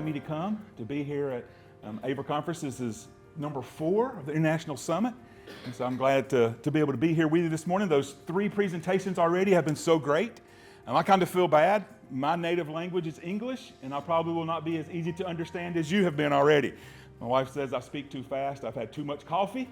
me to come to be here at AVER Conference. This is number 4 of the International Summit. And so I'm glad to be able to be here with you this morning. Those 3 presentations already have been so great. I kind of feel bad. My native language is English, and I probably will not be as easy to understand as you have been already. My wife says I speak too fast. I've had too much coffee.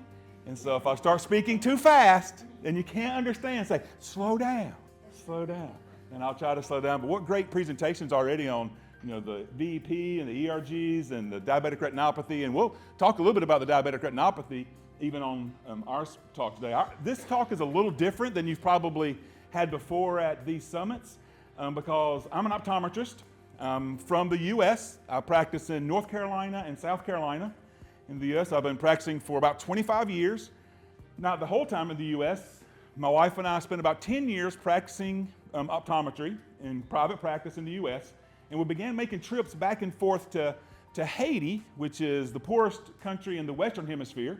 And so if I start speaking too fast, then you can't understand. Say, slow down, slow down. And I'll try to slow down. But what great presentations already on the VEP and the ERGs and the diabetic retinopathy. And we'll talk a little bit about the diabetic retinopathy even on our talk today. This talk is a little different than you've probably had before at these summits because I'm an optometrist from the U.S. I practice in North Carolina and South Carolina. In the U.S., I've been practicing for about 25 years. Not the whole time in the U.S. My wife and I spent about 10 years practicing optometry in private practice in the U.S. And we began making trips back and forth to Haiti, which is the poorest country in the Western Hemisphere,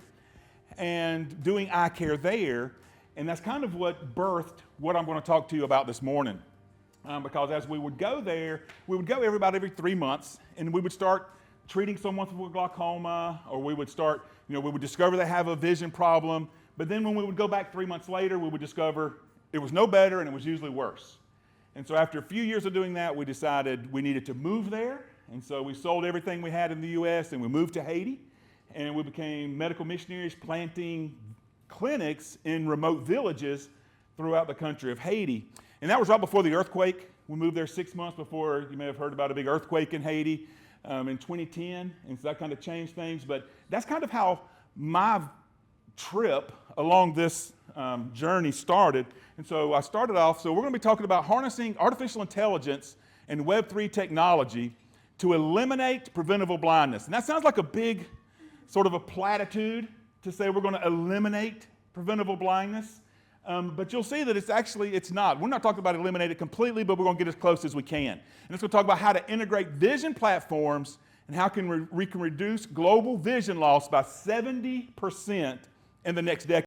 and doing eye care there. And that's kind of what birthed what I'm going to talk to you about this morning. Because as we would go there, we would go about every 3 months, and we would start treating someone with glaucoma, or we would start, we would discover they have a vision problem. But then when we would go back 3 months later, we would discover it was no better and it was usually worse. And so after a few years of doing that, we decided we needed to move there. And so we sold everything we had in the U.S. and we moved to Haiti. And we became medical missionaries planting clinics in remote villages throughout the country of Haiti. And that was right before the earthquake. We moved there 6 months before. You may have heard about a big earthquake in Haiti in 2010. And so that kind of changed things. But that's kind of how my trip along this journey started. And so I started off, so we're going to be talking about harnessing artificial intelligence and Web3 technology to eliminate preventable blindness. And that sounds like a big sort of a platitude to say we're going to eliminate preventable blindness. But you'll see that it's not. We're not talking about eliminate it completely, but we're going to get as close as we can. And it's going to talk about how to integrate vision platforms and how we can reduce global vision loss by 70% in the next decade.